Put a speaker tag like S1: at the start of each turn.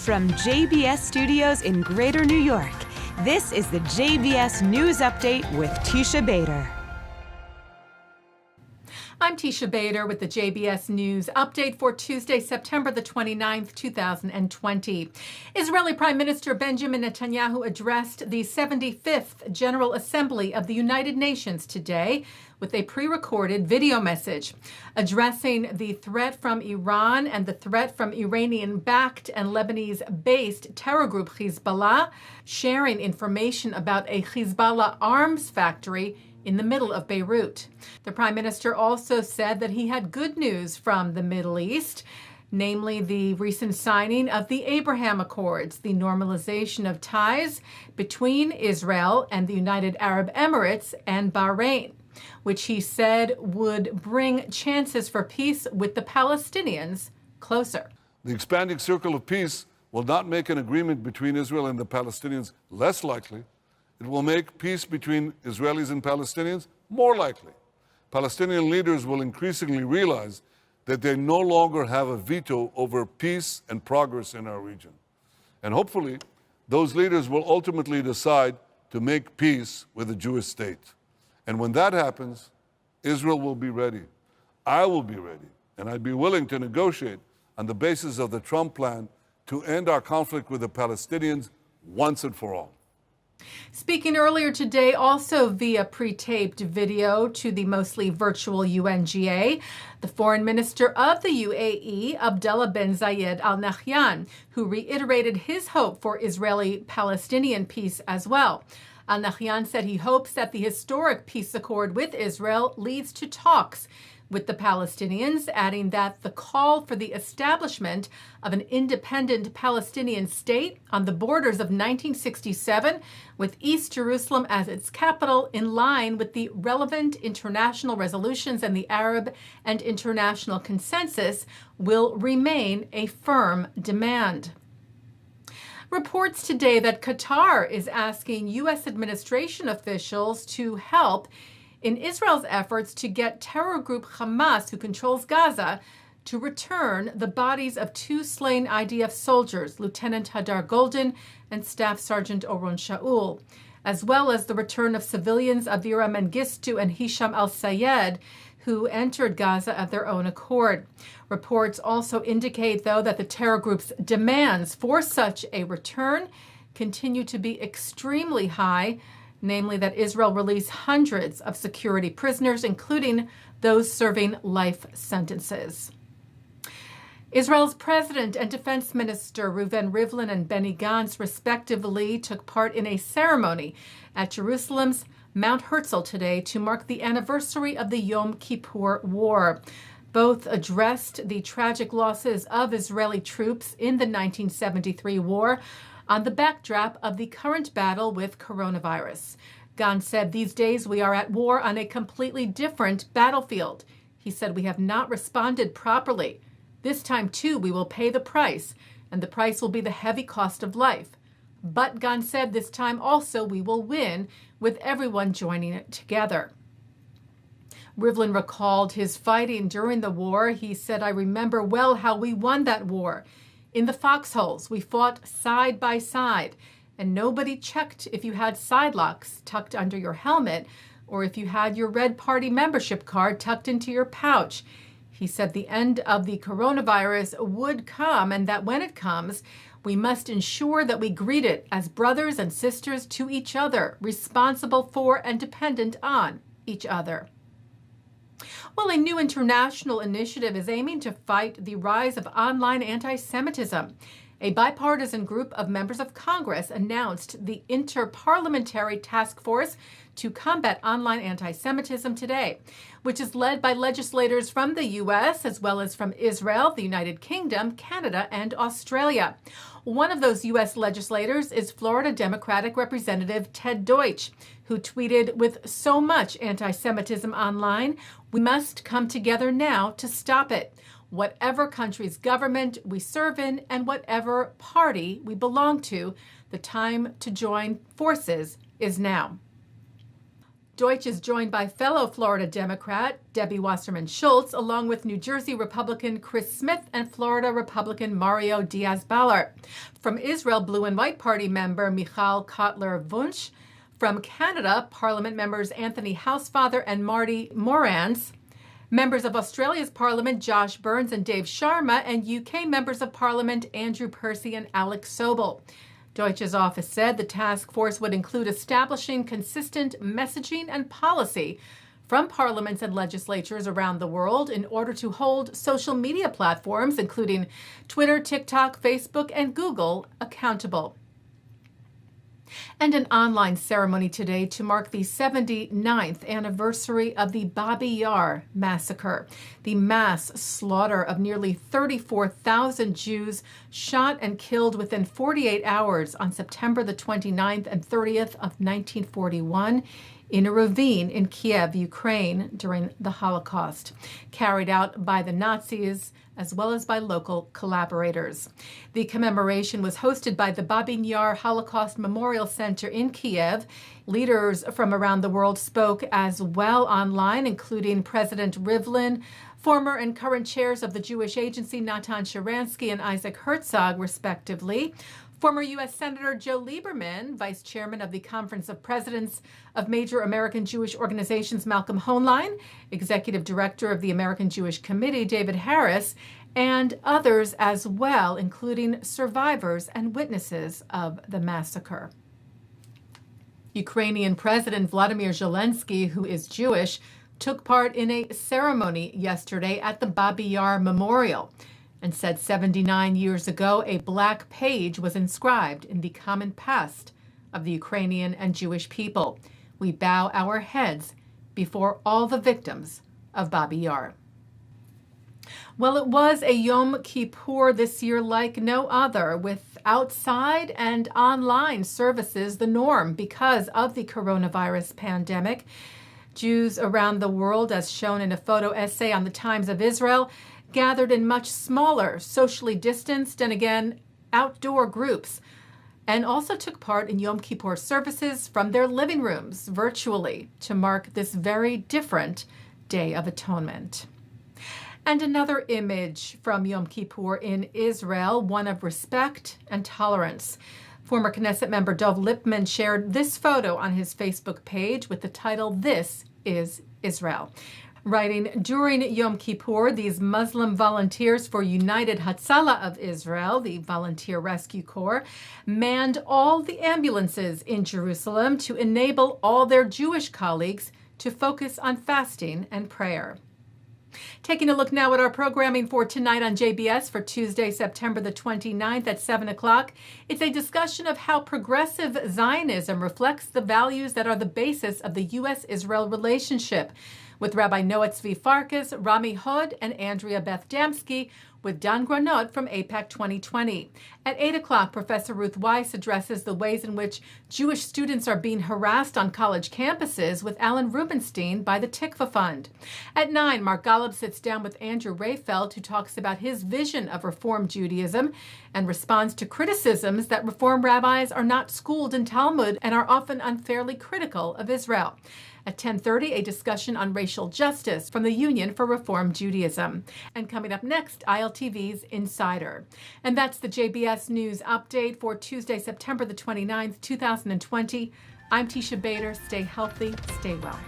S1: From JBS Studios in Greater New York, this is the JBS News Update with Teisha Bader.
S2: I'm Teisha Bader with the JBS News Update for Tuesday, September the 29th, 2020. Israeli Prime Minister Benjamin Netanyahu addressed the 75th General Assembly of the United Nations today with a pre-recorded video message addressing the threat from Iran and the threat from Iranian-backed and Lebanese-based terror group Hezbollah, sharing information about a Hezbollah arms factory in the middle of Beirut. The Prime Minister also said that he had good news from the Middle East, namely the recent signing of the Abraham Accords, the normalization of ties between Israel and the United Arab Emirates and Bahrain, which he said would bring chances for peace with the Palestinians closer.
S3: The expanding circle of peace will not make an agreement between Israel and the Palestinians less likely. It will make peace between Israelis and Palestinians more likely. Palestinian leaders will increasingly realize that they no longer have a veto over peace and progress in our region. And hopefully, those leaders will ultimately decide to make peace with a Jewish state. And when that happens, Israel will be ready. I will be ready. And I'd be willing to negotiate on the basis of the Trump plan to end our conflict with the Palestinians once and for all.
S2: Speaking earlier today, also via pre-taped video to the mostly virtual UNGA, the foreign minister of the UAE, Abdullah bin Zayed Al Nahyan, who reiterated his hope for Israeli-Palestinian peace as well. Al Nahyan said he hopes that the historic peace accord with Israel leads to talks with the Palestinians, adding that the call for the establishment of an independent Palestinian state on the borders of 1967 with East Jerusalem as its capital, in line with the relevant international resolutions and the Arab and international consensus, will remain a firm demand. Reports today that Qatar is asking U.S. administration officials to help in Israel's efforts to get terror group Hamas, who controls Gaza, to return the bodies of two slain IDF soldiers, Lieutenant Hadar Golden and Staff Sergeant Oron Shaul, as well as the return of civilians Avira Mengistu and Hisham al-Sayed, who entered Gaza of their own accord. Reports also indicate, though, that the terror group's demands for such a return continue to be extremely high, namely that Israel release hundreds of security prisoners, including those serving life sentences. Israel's president and defense minister Reuven Rivlin and Benny Gantz, respectively, took part in a ceremony at Jerusalem's Mount Herzl today to mark the anniversary of the Yom Kippur War. Both addressed the tragic losses of Israeli troops in the 1973 war on the backdrop of the current battle with coronavirus. Gantz said, "These days we are at war on a completely different battlefield." He said, "We have not responded properly. This time, too, we will pay the price, and the price will be the heavy cost of life. But," Gantz said, "this time also we will win with everyone joining it together." Rivlin recalled his fighting during the war. He said, "I remember well how we won that war. In the foxholes, we fought side by side, and nobody checked if you had side locks tucked under your helmet or if you had your Red Party membership card tucked into your pouch." He said the end of the coronavirus would come, and that when it comes, we must ensure that we greet it as brothers and sisters to each other, responsible for and dependent on each other. Well, a new international initiative is aiming to fight the rise of online anti-Semitism. A bipartisan group of members of Congress announced the Inter-Parliamentary Task Force to Combat Online Anti-Semitism today, which is led by legislators from the U.S. as well as from Israel, the United Kingdom, Canada, and Australia. One of those U.S. legislators is Florida Democratic Representative Ted Deutsch, who tweeted, "With so much anti-Semitism online, we must come together now to stop it. Whatever country's government we serve in and whatever party we belong to, the time to join forces is now." Deutsch is joined by fellow Florida Democrat Debbie Wasserman Schultz, along with New Jersey Republican Chris Smith and Florida Republican Mario Diaz-Balart. From Israel, Blue and White Party member Michal Kotler-Wunsch. From Canada, Parliament members Anthony Housefather and Marty Morans. Members of Australia's Parliament Josh Burns and Dave Sharma, and UK members of Parliament Andrew Percy and Alex Sobel. Deutsch's office said the task force would include establishing consistent messaging and policy from parliaments and legislatures around the world in order to hold social media platforms, including Twitter, TikTok, Facebook, and Google, accountable. And an online ceremony today to mark the 79th anniversary of the Babi Yar massacre, the mass slaughter of nearly 34,000 Jews shot and killed within 48 hours on September the 29th and 30th of 1941 in a ravine in Kiev, Ukraine, during the Holocaust, carried out by the Nazis as well as by local collaborators. The commemoration was hosted by the Babi Yar Holocaust Memorial Center in Kiev. Leaders from around the world spoke as well online, including President Rivlin, former and current chairs of the Jewish Agency Natan Sharansky and Isaac Herzog, respectively. Former U.S. Senator Joe Lieberman, vice chairman of the Conference of Presidents of Major American Jewish Organizations Malcolm Hoenlein, executive director of the American Jewish Committee David Harris, and others as well, including survivors and witnesses of the massacre. Ukrainian President Vladimir Zelensky, who is Jewish, took part in a ceremony yesterday at the Babi Yar Memorial, and said 79 years ago a black page was inscribed in the common past of the Ukrainian and Jewish people. We bow our heads before all the victims of Babi Yar. Well, it was a Yom Kippur this year like no other, with outside and online services the norm because of the coronavirus pandemic. Jews around the world, as shown in a photo essay on the Times of Israel, gathered in much smaller, socially distanced, and again, outdoor groups, and also took part in Yom Kippur services from their living rooms virtually to mark this very different Day of Atonement. And another image from Yom Kippur in Israel, one of respect and tolerance. Former Knesset member Dov Lipman shared this photo on his Facebook page with the title, "This is Israel." Writing, during Yom Kippur, these Muslim volunteers for United Hatzalah of Israel, the Volunteer Rescue Corps, manned all the ambulances in Jerusalem to enable all their Jewish colleagues to focus on fasting and prayer. Taking a look now at our programming for tonight on JBS for Tuesday, September the 29th at 7 o'clock. It's a discussion of how progressive Zionism reflects the values that are the basis of the U.S.-Israel relationship, with Rabbi Noah Tzvi Farkas, Rami Hod, and Andrea Beth Damsky, with Don Granot from APAC 2020. At 8 o'clock, Professor Ruth Weiss addresses the ways in which Jewish students are being harassed on college campuses with Alan Rubenstein by the Tikva Fund. At 9, Mark Golub sits down with Andrew Rayfeld, who talks about his vision of Reform Judaism and responds to criticisms that Reform rabbis are not schooled in Talmud and are often unfairly critical of Israel. At 10:30, a discussion on racial justice from the Union for Reform Judaism. And coming up next, ILTV's Insider. And that's the JBS News Update for Tuesday, September the 29th, 2020. I'm Teisha Bader. Stay healthy, stay well.